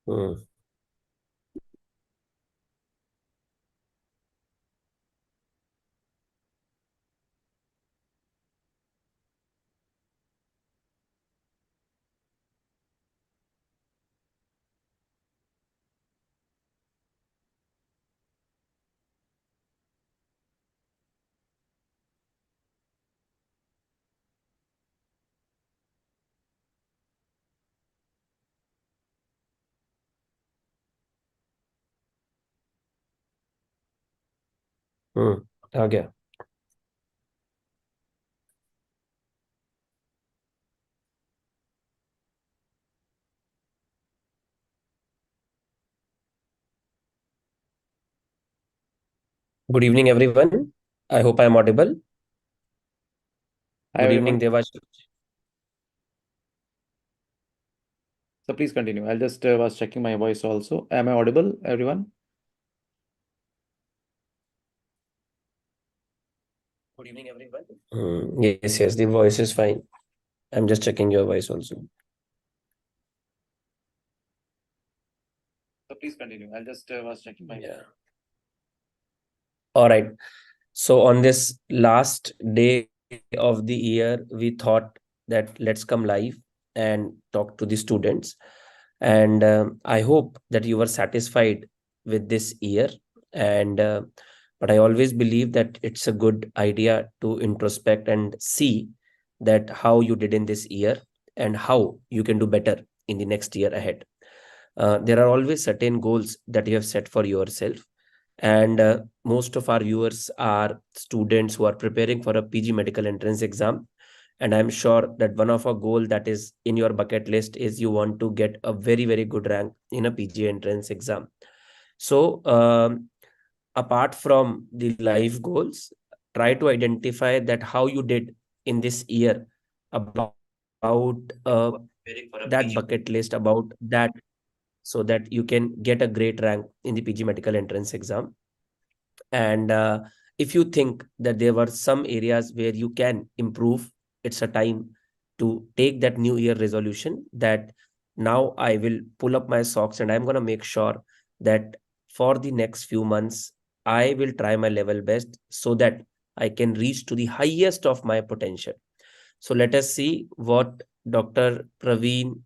Hmm. Hmm. आ गया. Good evening, everyone. I hope I am audible. Hi Good evening, everyone. Devash. So please continue. I'll just was checking my voice also. Am I audible, everyone? Good evening, everyone. Yes, yes, the voice is fine. I'm just checking your voice also. So please continue. I'll just was checking my. Yeah. All right. So on this last day of the year, we thought that let's come live and talk to the students. And I hope that you were satisfied with this year. And but I always believe that it's a good idea to introspect and see that how you did in this year and how you can do better in the next year ahead. There are always certain goals that you have set for yourself, and most of our viewers are students who are preparing for a PG medical entrance exam. And I'm sure that one of a goal that is in your bucket list is you want to get a very, very good rank in a PG entrance exam. So, apart from the life goals, try to identify that how you did in this year about uh, that bucket list, about that, so that you can get a great rank in the PG medical entrance exam. And if you think that there were some areas where you can improve, it's a time to take that new year resolution that now I will pull up my socks and I'm going to make sure that for the next few months, I will try my level best so that I can reach to the highest of my potential. So let us see what Dr. Praveen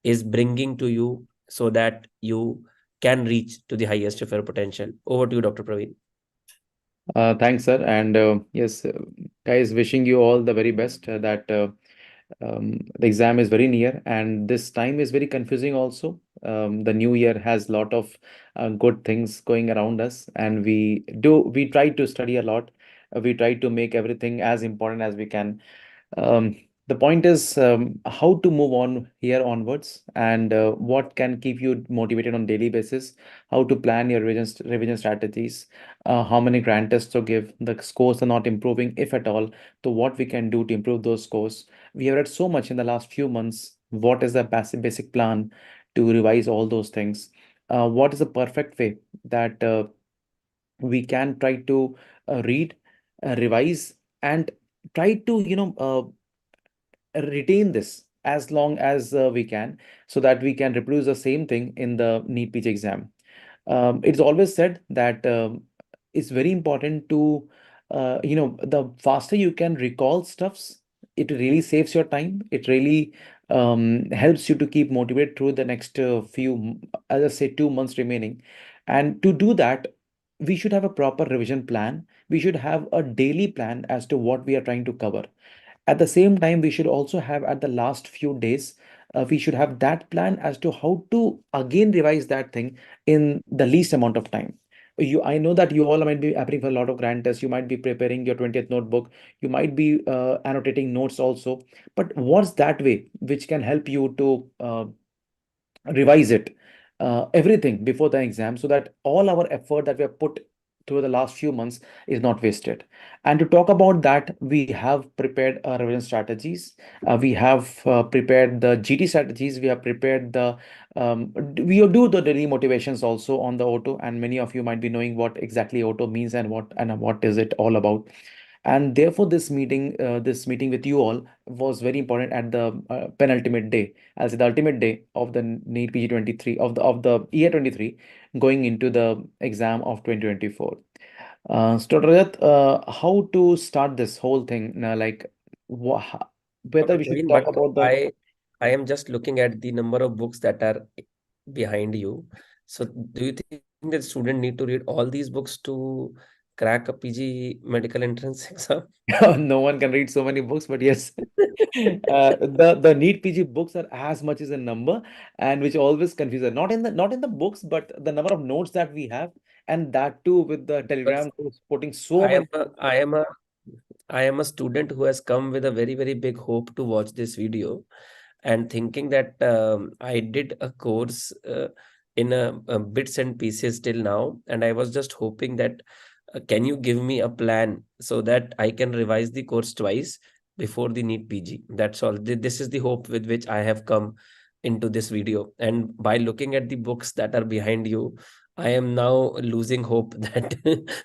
is bringing to you so that you can reach to the highest of your potential. Over to you, Dr. Praveen. Thanks, sir. And yes, guys, wishing you all the very best. That the exam is very near, and this time is very confusing also. The new year has lot of good things going around us, and we try to study a lot. We try to make everything as important as we can. Um, the point is how to move on here onwards, and what can keep you motivated on daily basis, how to plan your revision strategies, how many grand tests to give, the scores are not improving, if at all, so what we can do to improve those scores. We have read so much in the last few months. What is the basic plan to revise all those things? What is the perfect way that we can try to read, revise, and try to retain this as long as we can, so that we can reproduce the same thing in the NEET PG exam. It's always said that it's very important to, the faster you can recall stuffs, it really saves your time. It really helps you to keep motivated through the next as I say, 2 months remaining. And to do that, we should have a proper revision plan. We should have a daily plan as to what we are trying to cover. At the same time, we should also have at the last few days, we should have that plan as to how to again revise that thing in the least amount of time. I know that you all might be preparing for a lot of grand tests. You might be preparing your 20th notebook. You might be annotating notes also. But what's that way which can help you to revise it, everything before the exam, so that all our effort that we have put through the last few months is not wasted. And to talk about that, we have prepared revision strategies. We have prepared the GT strategies. We have prepared the we do the daily motivations also on the auto, and many of you might be knowing what exactly auto means and what is it all about. And therefore, this meeting with you all was very important at the penultimate day, I'll say the ultimate day of the NEET PG 23 of the year 23, going into the exam of 2024. So Rajat, how to start this whole thing? Like, whether Okay, we should Praveen, talk but about the. I am just looking at the number of books that are behind you. So do you think that student need to read all these books to crack a PG medical entrance exam? No one can read so many books, but yes, the NEET PG books are as much as a number, and which always confuses. Not in the books, but the number of notes that we have, and that too with the Because Telegram groups putting so I am many. a I am a I am a student who has come with a very, very big hope to watch this video and thinking that I did a course in a bits and pieces till now, and I was just hoping that can you give me a plan so that I can revise the course twice before the NEET PG? That's all. This is the hope with which I have come into this video. And by looking at the books that are behind you, I am now losing hope that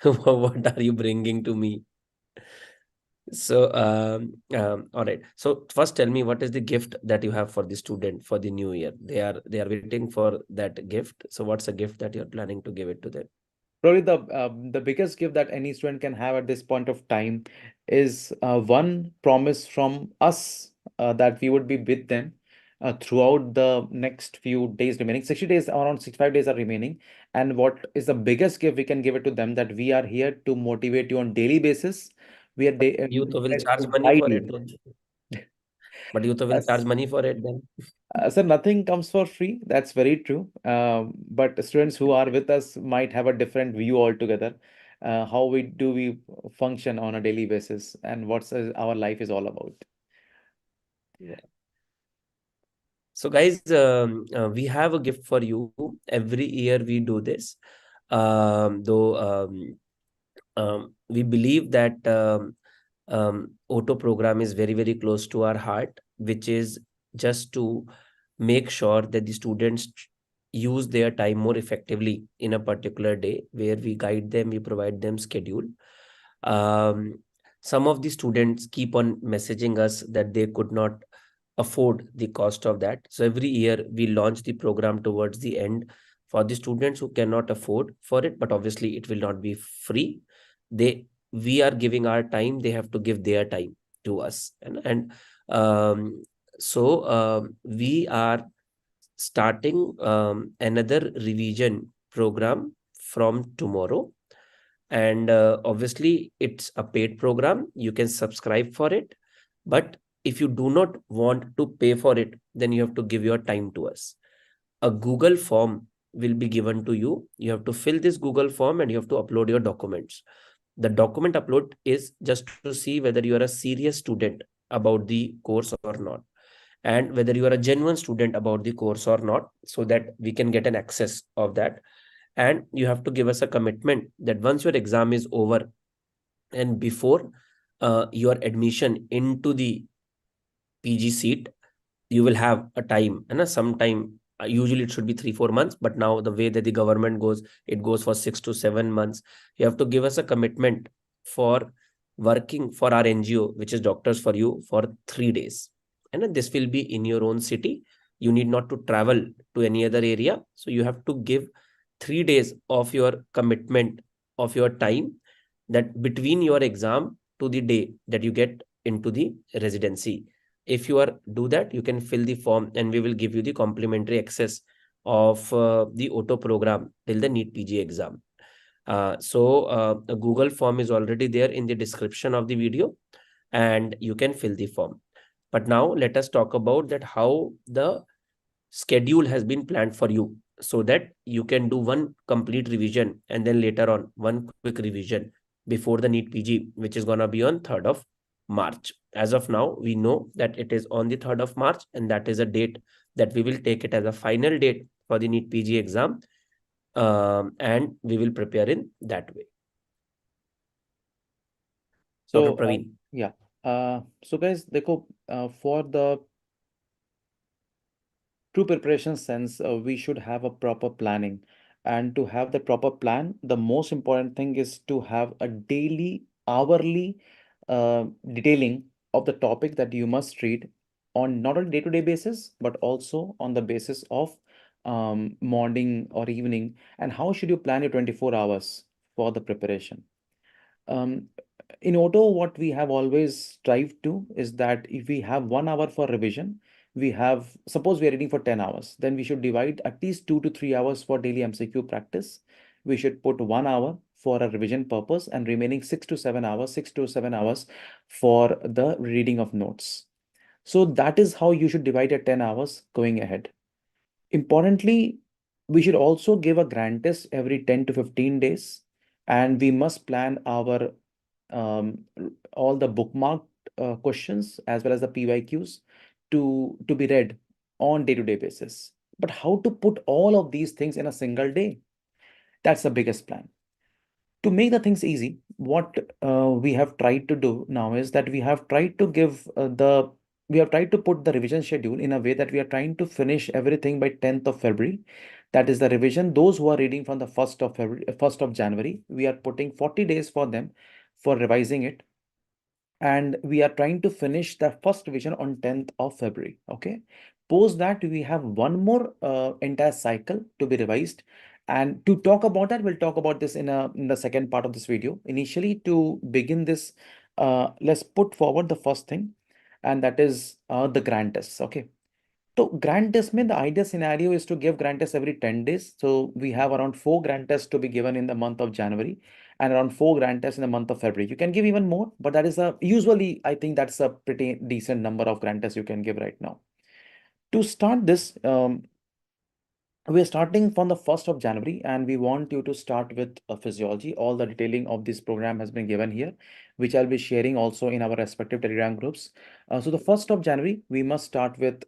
what are you bringing to me? So, all right. So first, tell me what is the gift that you have for the student for the new year? They are waiting for that gift. So, what's a gift that you're planning to give it to them? Probably the biggest gift that any student can have at this point of time is one promise from us that we would be with them throughout the next few days remaining. 60 days, around 65 days are remaining. And what is the biggest gift we can give it to them, that we are here to motivate you on daily basis. We are You to will here charge to money guide for it you. then. But you to will charge As money for it then. So nothing comes for free. That's very true. But students who are with us might have a different view altogether. How we function on a daily basis, and what's our life is all about. Yeah. So, guys, we have a gift for you. Every year we do this. Though we believe that auto program is very, very close to our heart, which is just to make sure that the students use their time more effectively in a particular day, where we guide them, we provide them schedule. um, some of the students keep on messaging us that they could not afford the cost of that. So every year we launch the program towards the end for the students who cannot afford for it, but obviously it will not be free. They We are giving our time, they have to give their time to us. And um, so we are starting another revision program from tomorrow. And obviously it's a paid program, you can subscribe for it, but if you do not want to pay for it, then you have to give your time to us. A Google form will be given to you. You have to fill this Google form and you have to upload your documents. The document upload is just to see whether you are a serious student about the course or not, and whether you are a genuine student about the course or not, so that we can get an access of that. And you have to give us a commitment that once your exam is over and before your admission into the PG seat, you will have a time and some time. Usually it should be 3 4 months, but now the way that the government goes, it goes for 6 to 7 months. You have to give us a commitment for working for our NGO, which is Doctors for You, for 3 days. And then this will be in your own city. You need not to travel to any other area. So you have to give 3 days of your commitment, of your time, that between your exam to the day that you get into the residency. If you are do that, you can fill the form and we will give you the complimentary access of the auto program till the NEET PG exam. A Google form is already there in the description of the video, and you can fill the form. But now let us talk about that how the schedule has been planned for you, so that you can do one complete revision and then later on one quick revision before the NEET PG, which is going to be on 3rd of March. As of now, we know that it is on the 3rd of March, and that is a date that we will take it as a final date for the NEET PG exam, and we will prepare in that way. Dr. So Praveen. yeah. So guys, देखो, for the true preparation sense, we should have a proper planning. And to have the proper plan, the most important thing is to have a daily, hourly detailing of the topic that you must read on not on day-to-day basis, but also on the basis of morning or evening, and how should you plan your 24 hours for the preparation. Um, in auto, what we have always strived to is that if we have 1 hour for revision, we have, suppose we are reading for 10 hours, then we should divide at least 2 to 3 hours for daily MCQ practice. We should put 1 hour for a revision purpose and remaining 6 to 7 hours, 6 to 7 hours for the reading of notes. So that is how you should divide your 10 hours going ahead. Importantly, we should also give a grand test every 10 to 15 days, and we must plan our um, all the bookmarked questions as well as the PYQs to be read on day-to-day basis. But how to put all of these things in a single day? That's the biggest plan. To make the things easy, what we have tried to do now is that we have tried to put the revision schedule in a way that we are trying to finish everything by 10th of February. That is the revision. Those who are reading from the 1st of February, 1st of January, we are putting 40 days for them for revising it, and we are trying to finish the first revision on 10th of February. Okay. Post that, we have one more entire cycle to be revised. And to talk about that, we'll talk about this in the second part of this video. Initially, to begin this, let's put forward the first thing, and that is the grand tests. Okay. So grant test mean the ideal scenario is to give grant test every 10 days. So we have around 4 grant tests to be given in the month of January and around 4 grant tests in the month of February. You can give even more, but that is usually I think that's a pretty decent number of grant tests you can give right now. To start this, we are starting from the 1st of January, and we want you to start with physiology. All the detailing of this program has been given here, which I'll be sharing also in our respective Telegram groups. So the 1st of January, we must start with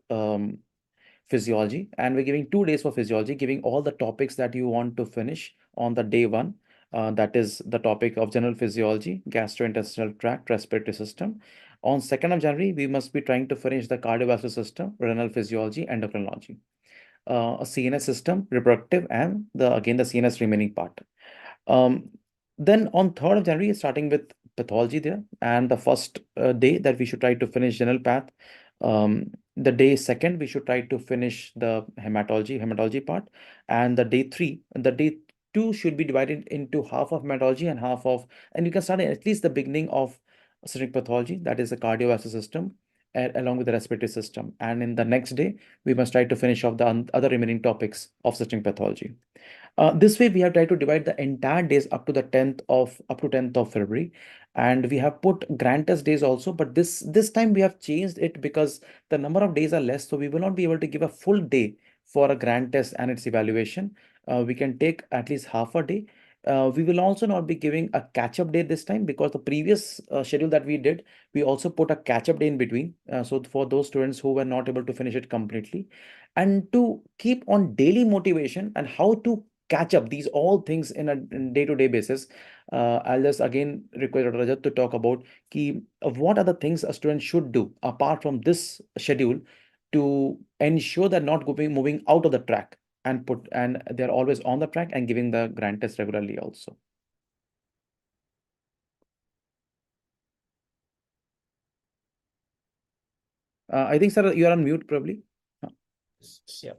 physiology, and we're giving 2 days for physiology, giving all the topics that you want to finish on the day one. That is the topic of general physiology, gastrointestinal tract, respiratory system. On 2nd of January, we must be trying to finish the cardiovascular system, renal physiology, endocrinology, a CNS system, reproductive, and the CNS remaining part. Um, then on 3rd of January, starting with pathology there, and the first day that we should try to finish general path. The day second, we should try to finish the hematology part, and the day two should be divided into half of hematology and half of, and you can start at least the beginning of cystic pathology, that is the cardiovascular system, along with the respiratory system. And in the next day, we must try to finish off the other remaining topics of cystic pathology. This way, we have tried to divide the entire days up to 10th of February, and we have put grant test days also. But this time we have changed it because the number of days are less, so we will not be able to give a full day for a grant test and its evaluation. We can take at least half a day. We will also not be giving a catch-up day this time because the previous schedule that we did, we also put a catch-up day in between. So for those students who were not able to finish it completely, and to keep on daily motivation and how to catch up these all things in a day-to-day basis, I'll just again request Rajat to talk about what are the things a student should do apart from this schedule to ensure that not moving out of the track and they're always on the track and giving the grant test regularly also. I think, sir, you are on mute probably. Yeah.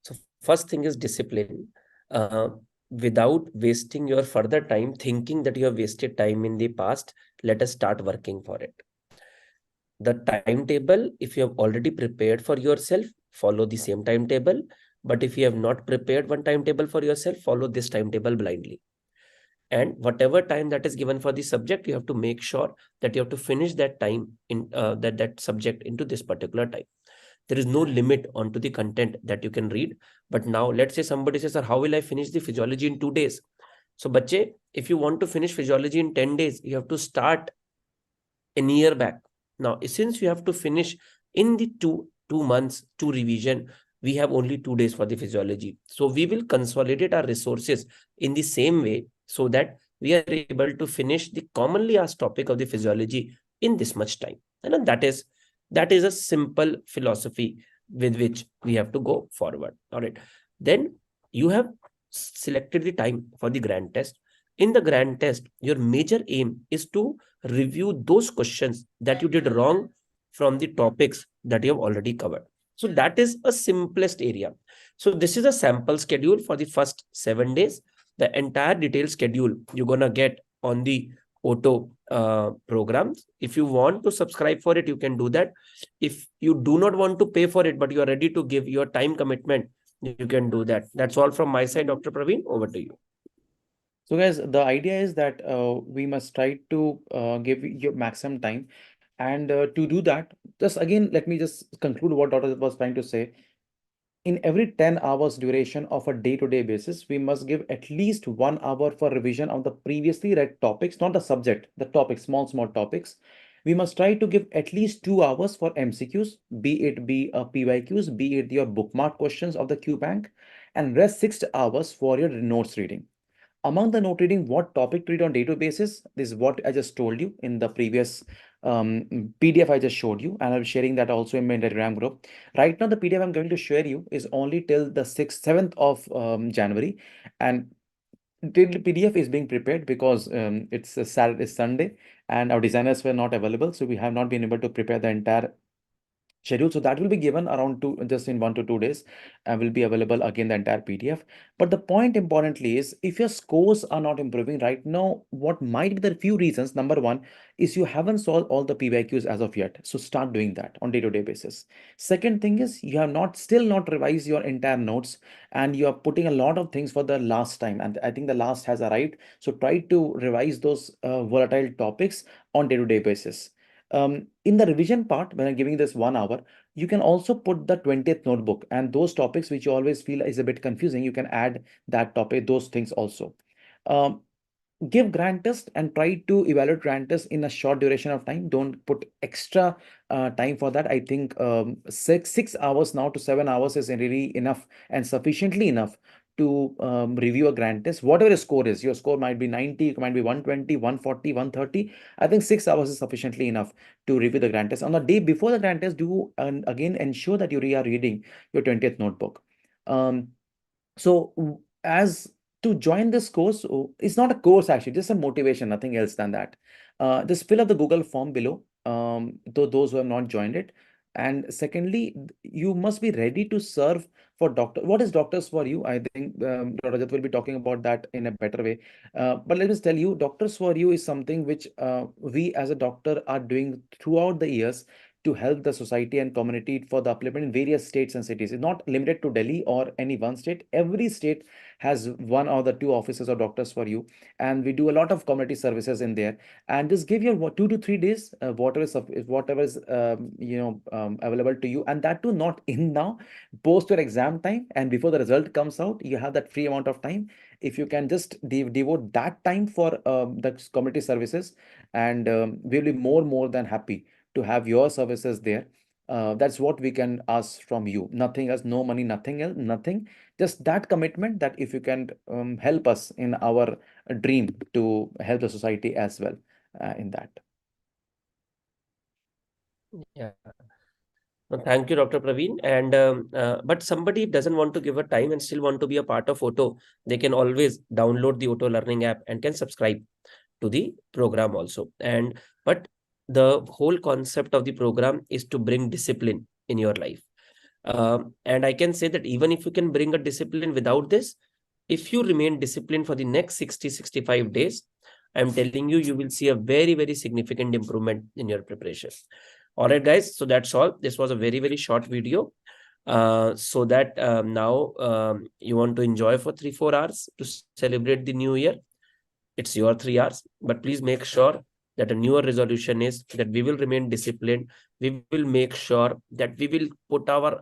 So first thing is discipline. Uh, Without wasting your further time thinking that you have wasted time in the past, let us start working for it. The timetable, if you have already prepared for yourself, follow the same timetable. But if you have not prepared one timetable for yourself, follow this timetable blindly. And whatever time that is given for the subject, you have to make sure that you have to finish that time in that subject into this particular time. There is no limit onto the content that you can read. But now let's say somebody says, sir, how will I finish the physiology in 2 days? So bache, if you want to finish physiology in 10 days, you have to start a year back. Now, since you have to finish in the two months, two revision, we have only 2 days for the physiology. So we will consolidate our resources in the same way so that we are able to finish the commonly asked topic of the physiology in this much time. And that is a simple philosophy with which we have to go forward. All right. Then you have selected the time for the grand test. In the grand test, your major aim is to review those questions that you did wrong from the topics that you have already covered. So that is a simplest area. So this is a sample schedule for the first 7 days. The entire detailed schedule you're gonna get on the auto programs. If you want to subscribe for it, you can do that. If you do not want to pay for it, but you are ready to give your time commitment, you can do that. That's all from my side, Dr. Praveen. Over to you. So guys, the idea is that we must try to give you maximum time. And to do that, just again, let me just conclude what Dr. was trying to say. In every 10 hours duration of a day-to-day basis, we must give at least 1 hour for revision of the previously read topics, not the subject, the topics, small topics. We must try to give at least 2 hours for MCQs, be PYQs, be it your bookmark questions of the Q bank, and rest 6 hours for your notes reading. Among the note reading, what topic to read on day-to-day basis, this is what I just told you in the previous PDF I just showed you, and I'm sharing that also in my Telegram group. Right now, the PDF I'm going to share you is only till the 6th, 7th of January, and the PDF is being prepared because it's a Saturday, Sunday, and our designers were not available, so we have not been able to prepare the entire schedule. So that will be given around just in 1 to 2 days, and will be available again the entire PDF. But the point importantly is, if your scores are not improving right now, what might be the few reasons? Number one is you haven't solved all the PYQs as of yet. So start doing that on day-to-day basis. Second thing is you have not still not revised your entire notes, and you are putting a lot of things for the last time. And I think the last has arrived. So try to revise those volatile topics on day-to-day basis. In the revision part, when I'm giving this 1 hour, you can also put the 20th notebook, and those topics which you always feel is a bit confusing, you can add that topic, those things also. Um, Give grant test and try to evaluate grant test in a short duration of time. Don't put extra time for that. I think 6 hours now to 7 hours is really enough and sufficiently enough to review a grant test. Whatever your score is, your score might be 90, it might be 120, 140, 130. I think 6 hours is sufficiently enough to review the grant test. On the day before the grant test, do again ensure that you are reading your 20th notebook. Um, as to join this course, it's not a course actually, just a motivation, nothing else than that. Just fill up the Google form below, those who have not joined it. And secondly, you must be ready to serve for doctor. What is doctors for you? I think Dr. Rajat will be talking about that in a better way. But let me just tell you, doctors for you is something which we as a doctor are doing throughout the years to help the society and community for the upliftment in various states and cities. It's not limited to Delhi or any one state. Every state has one or the two offices of doctors for you, and we do a lot of community services in there. And just give your 2 to 3 days, whatever is available to you, and that too not in now, post your exam time, and before the result comes out, you have that free amount of time. If you can just devote that time for the community services, and we'll be more than happy to have your services there. That's what we can ask from you. Nothing else, no money, nothing else, nothing. Just that commitment that if you can help us in our dream to help the society as well in that. Yeah. No, thank you, Dr. Praveen. And but somebody doesn't want to give a time and still want to be a part of Auto, they can always download the Auto Learning app and can subscribe to the program also. And but the whole concept of the program is to bring discipline in your life. And I can say that even if you can bring a discipline without this, if you remain disciplined for the next 60-65 days, I'm telling you, you will see a very significant improvement in your preparation. All right, guys. So that's all. This was a very short video. So that now you want to enjoy for 3-4 hours to celebrate the new year. It's your 3 hours, but please make sure that a newer resolution is that we will remain disciplined. We will make sure that we will put our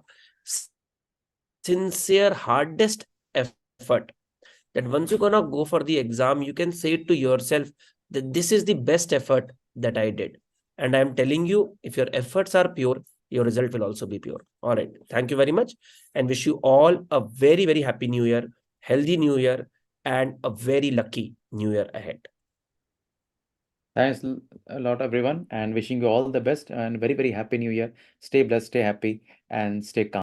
sincere, hardest effort. That once you're gonna go for the exam, you can say it to yourself that this is the best effort that I did. And I'm telling you, if your efforts are pure, your result will also be pure. All right. Thank you very much and wish you all a very happy new year, healthy new year, and a very lucky new year ahead. Thanks a lot, everyone, and wishing you all the best and very happy new year. Stay blessed, stay happy, and stay calm.